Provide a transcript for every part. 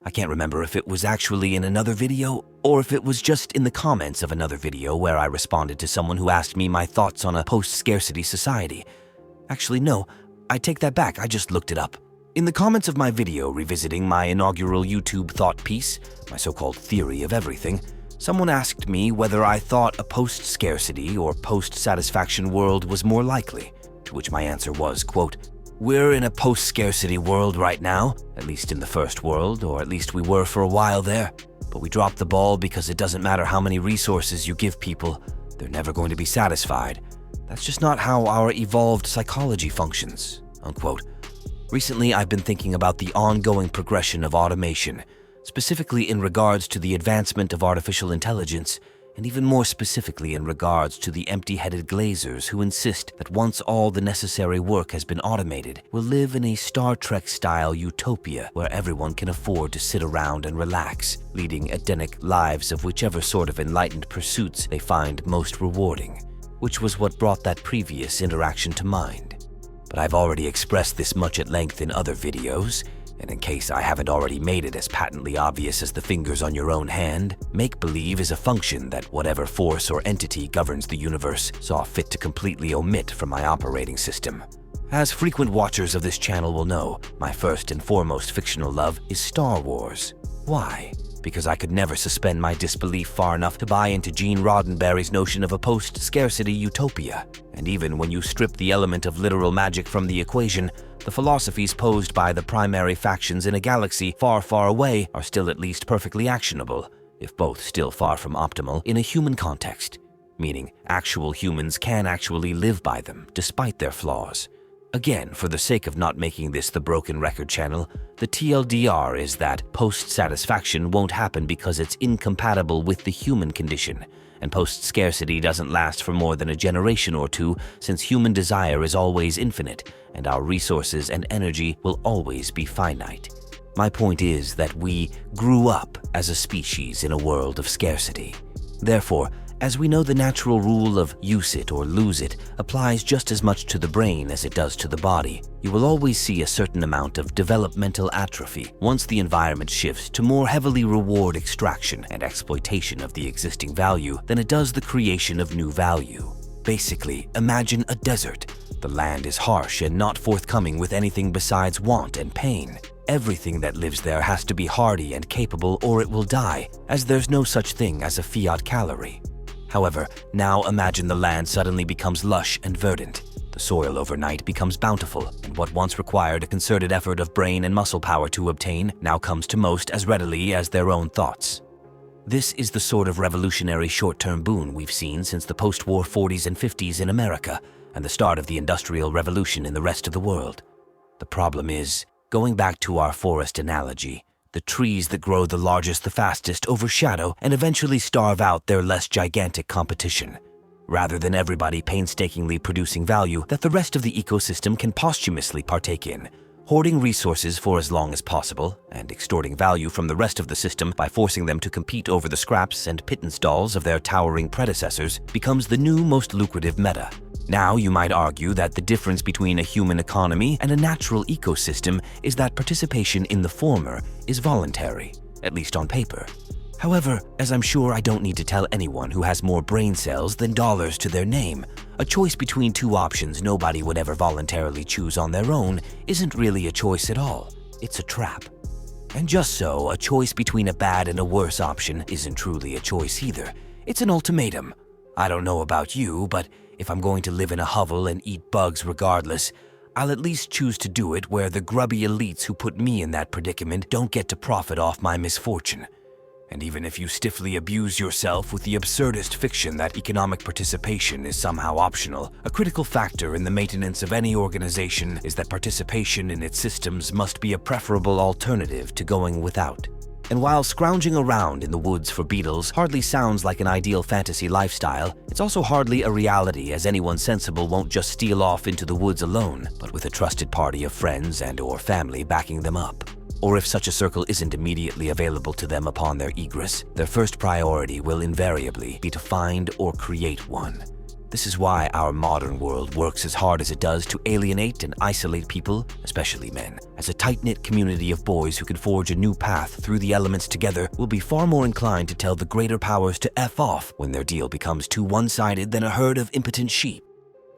I can't remember if it was actually in another video or if it was just in the comments of another video where I responded to someone who asked me my thoughts on a post-scarcity society. Actually, no, I take that back, I just looked it up. In the comments of my video revisiting my inaugural YouTube thought piece, my so-called theory of everything, someone asked me whether I thought a post-scarcity or post-satisfaction world was more likely, to which my answer was, quote, "We're in a post-scarcity world right now, at least in the first world, or at least we were for a while there. But we dropped the ball because it doesn't matter how many resources you give people, they're never going to be satisfied. That's just not how our evolved psychology functions," unquote. Recently, I've been thinking about the ongoing progression of automation, specifically in regards to the advancement of artificial intelligence, and even more specifically in regards to the empty-headed glazers who insist that once all the necessary work has been automated, we'll live in a Star Trek-style utopia where everyone can afford to sit around and relax, leading Edenic lives of whichever sort of enlightened pursuits they find most rewarding, which was what brought that previous interaction to mind. But I've already expressed this much at length in other videos, and in case I haven't already made it as patently obvious as the fingers on your own hand, make-believe is a function that whatever force or entity governs the universe saw fit to completely omit from my operating system. As frequent watchers of this channel will know, my first and foremost fictional love is Star Wars. Why? Because I could never suspend my disbelief far enough to buy into Gene Roddenberry's notion of a post-scarcity utopia. And even when you strip the element of literal magic from the equation, the philosophies posed by the primary factions in a galaxy far, far away are still at least perfectly actionable, if both still far from optimal, in a human context, meaning actual humans can actually live by them, despite their flaws. Again, for the sake of not making this the Broken Record channel, the TLDR is that post-satisfaction won't happen because it's incompatible with the human condition, and post-scarcity doesn't last for more than a generation or two since human desire is always infinite and our resources and energy will always be finite. My point is that we grew up as a species in a world of scarcity. Therefore, as we know, the natural rule of use it or lose it applies just as much to the brain as it does to the body. You will always see a certain amount of developmental atrophy once the environment shifts to more heavily reward extraction and exploitation of the existing value than it does the creation of new value. Basically, imagine a desert. The land is harsh and not forthcoming with anything besides want and pain. Everything that lives there has to be hardy and capable or it will die, as there's no such thing as a fiat calorie. However, now imagine the land suddenly becomes lush and verdant. The soil overnight becomes bountiful, and what once required a concerted effort of brain and muscle power to obtain now comes to most as readily as their own thoughts. This is the sort of revolutionary short-term boon we've seen since the post-war 40s and 50s in America and the start of the Industrial Revolution in the rest of the world. The problem is, going back to our forest analogy, the trees that grow the largest the fastest overshadow and eventually starve out their less gigantic competition, rather than everybody painstakingly producing value that the rest of the ecosystem can posthumously partake in. Hoarding resources for as long as possible and extorting value from the rest of the system by forcing them to compete over the scraps and pittance dolls of their towering predecessors becomes the new most lucrative meta. Now, you might argue that the difference between a human economy and a natural ecosystem is that participation in the former is voluntary, at least on paper. However, as I'm sure I don't need to tell anyone who has more brain cells than dollars to their name, a choice between two options nobody would ever voluntarily choose on their own isn't really a choice at all. It's a trap. And just so, a choice between a bad and a worse option isn't truly a choice either. It's an ultimatum. I don't know about you, but if I'm going to live in a hovel and eat bugs regardless, I'll at least choose to do it where the grubby elites who put me in that predicament don't get to profit off my misfortune. And even if you stiffly abuse yourself with the absurdist fiction that economic participation is somehow optional, a critical factor in the maintenance of any organization is that participation in its systems must be a preferable alternative to going without. And while scrounging around in the woods for beetles hardly sounds like an ideal fantasy lifestyle, it's also hardly a reality, as anyone sensible won't just steal off into the woods alone, but with a trusted party of friends and/or family backing them up. Or if such a circle isn't immediately available to them upon their egress, their first priority will invariably be to find or create one. This is why our modern world works as hard as it does to alienate and isolate people, especially men. As a tight-knit community of boys who can forge a new path through the elements together will be far more inclined to tell the greater powers to F off when their deal becomes too one-sided than a herd of impotent sheep.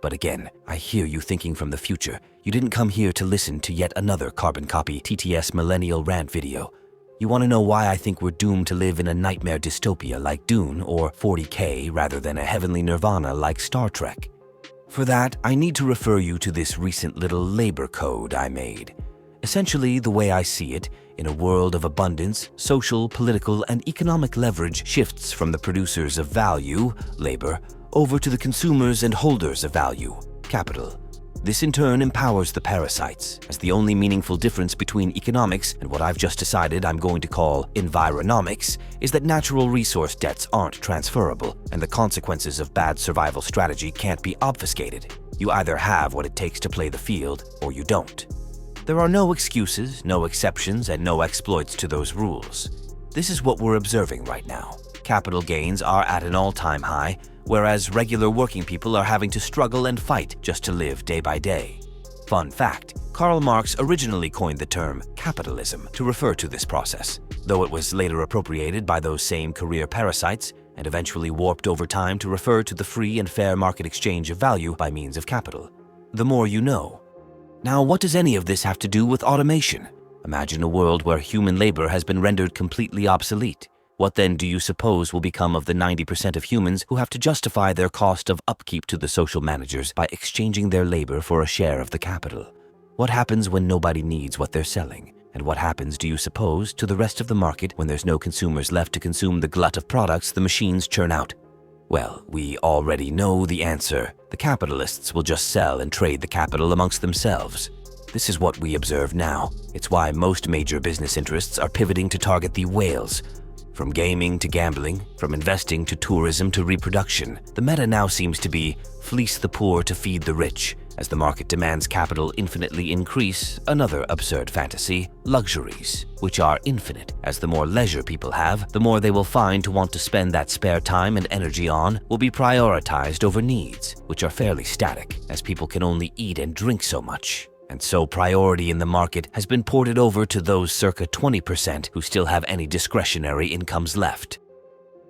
But again, I hear you thinking from the future. You didn't come here to listen to yet another carbon copy TTS millennial rant video. You want to know why I think we're doomed to live in a nightmare dystopia like Dune or 40K rather than a heavenly nirvana like Star Trek? For that, I need to refer you to this recent little labor code I made. Essentially, the way I see it, in a world of abundance, social, political, and economic leverage shifts from the producers of value, labor, over to the consumers and holders of value, capital. This in turn empowers the parasites, as the only meaningful difference between economics and what I've just decided I'm going to call environomics is that natural resource debts aren't transferable, and the consequences of bad survival strategy can't be obfuscated. You either have what it takes to play the field, or you don't. There are no excuses, no exceptions, and no exploits to those rules. This is what we're observing right now. Capital gains are at an all-time high, whereas regular working people are having to struggle and fight just to live day by day. Fun fact, Karl Marx originally coined the term capitalism to refer to this process, though it was later appropriated by those same career parasites and eventually warped over time to refer to the free and fair market exchange of value by means of capital. The more you know. Now, what does any of this have to do with automation? Imagine a world where human labor has been rendered completely obsolete. What then do you suppose will become of the 90% of humans who have to justify their cost of upkeep to the social managers by exchanging their labor for a share of the capital? What happens when nobody needs what they're selling? And what happens, do you suppose, to the rest of the market when there's no consumers left to consume the glut of products the machines churn out? Well, we already know the answer. The capitalists will just sell and trade the capital amongst themselves. This is what we observe now. It's why most major business interests are pivoting to target the whales. From gaming to gambling, from investing to tourism to reproduction, the meta now seems to be fleece the poor to feed the rich. As the market demands capital infinitely increase, another absurd fantasy, luxuries, which are infinite. As the more leisure people have, the more they will find to want to spend that spare time and energy on will be prioritized over needs, which are fairly static, as people can only eat and drink so much. And so priority in the market has been ported over to those circa 20% who still have any discretionary incomes left.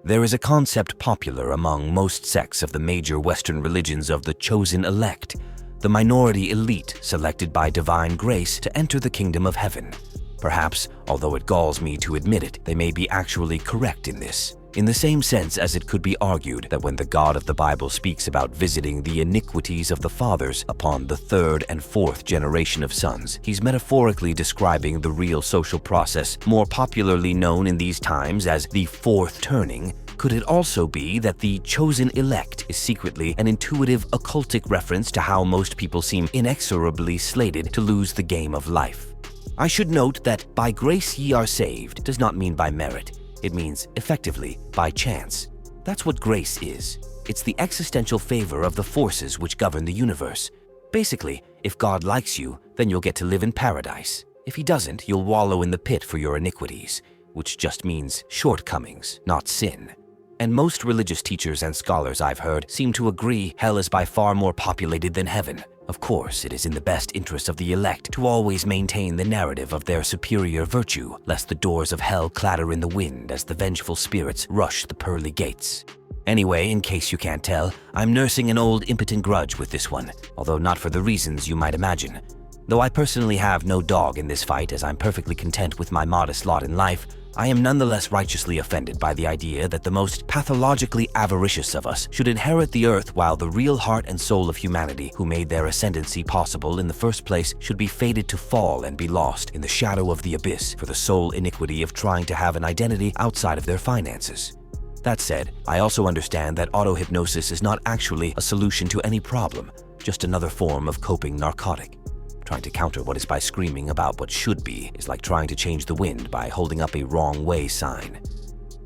There is a concept popular among most sects of the major Western religions of the chosen elect, the minority elite selected by divine grace to enter the kingdom of heaven. Perhaps, although it galls me to admit it, they may be actually correct in this. In the same sense as it could be argued that when the God of the Bible speaks about visiting the iniquities of the fathers upon the third and fourth generation of sons, he's metaphorically describing the real social process, more popularly known in these times as the fourth turning. Could it also be that the chosen elect is secretly an intuitive occultic reference to how most people seem inexorably slated to lose the game of life? I should note that by grace ye are saved does not mean by merit. It means, effectively, by chance. That's what grace is. It's the existential favor of the forces which govern the universe. Basically, if God likes you, then you'll get to live in paradise. If he doesn't, you'll wallow in the pit for your iniquities, which just means shortcomings, not sin. And most religious teachers and scholars I've heard seem to agree hell is by far more populated than heaven. Of course, it is in the best interest of the elect to always maintain the narrative of their superior virtue, lest the doors of hell clatter in the wind as the vengeful spirits rush the pearly gates. Anyway, in case you can't tell, I'm nursing an old impotent grudge with this one, although not for the reasons you might imagine. Though I personally have no dog in this fight as I'm perfectly content with my modest lot in life, I am nonetheless righteously offended by the idea that the most pathologically avaricious of us should inherit the earth while the real heart and soul of humanity who made their ascendancy possible in the first place should be fated to fall and be lost in the shadow of the abyss for the sole iniquity of trying to have an identity outside of their finances. That said, I also understand that auto-hypnosis is not actually a solution to any problem, just another form of coping narcotic. Trying to counter what is by screaming about what should be is like trying to change the wind by holding up a wrong way sign.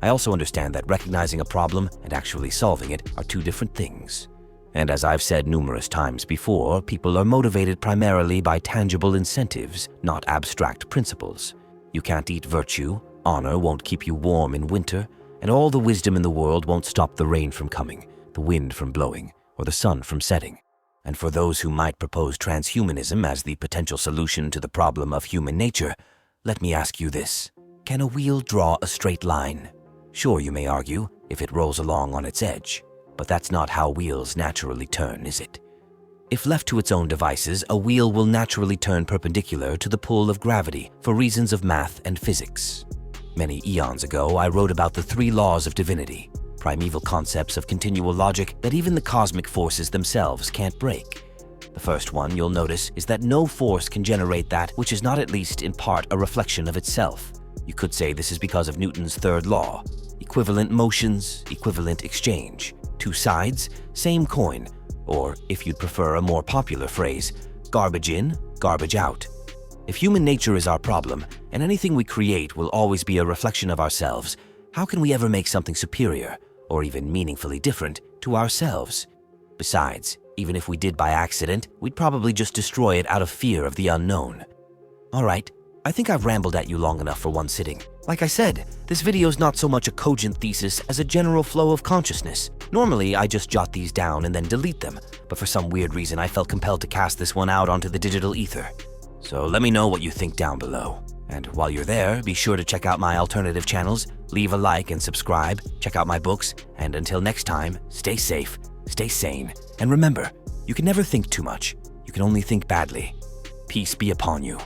I also understand that recognizing a problem and actually solving it are two different things. And as I've said numerous times before, people are motivated primarily by tangible incentives, not abstract principles. You can't eat virtue, honor won't keep you warm in winter, and all the wisdom in the world won't stop the rain from coming, the wind from blowing, or the sun from setting. And for those who might propose transhumanism as the potential solution to the problem of human nature, let me ask you this. Can a wheel draw a straight line? Sure, you may argue, if it rolls along on its edge. But that's not how wheels naturally turn, is it? If left to its own devices, a wheel will naturally turn perpendicular to the pull of gravity for reasons of math and physics. Many eons ago, I wrote about the 3 laws of divinity, primeval concepts of continual logic that even the cosmic forces themselves can't break. The first one, you'll notice, is that no force can generate that which is not at least in part a reflection of itself. You could say this is because of Newton's third law. Equivalent motions, equivalent exchange. 2 sides, same coin. Or, if you'd prefer a more popular phrase, garbage in, garbage out. If human nature is our problem, and anything we create will always be a reflection of ourselves, how can we ever make something superior, or even meaningfully different, to ourselves? Besides, even if we did by accident, we'd probably just destroy it out of fear of the unknown. Alright, I think I've rambled at you long enough for one sitting. Like I said, this video's not so much a cogent thesis as a general flow of consciousness. Normally, I just jot these down and then delete them, but for some weird reason I felt compelled to cast this one out onto the digital ether. So let me know what you think down below. And while you're there, be sure to check out my alternative channels, leave a like and subscribe, check out my books, and until next time, stay safe, stay sane, and remember, you can never think too much. You can only think badly. Peace be upon you.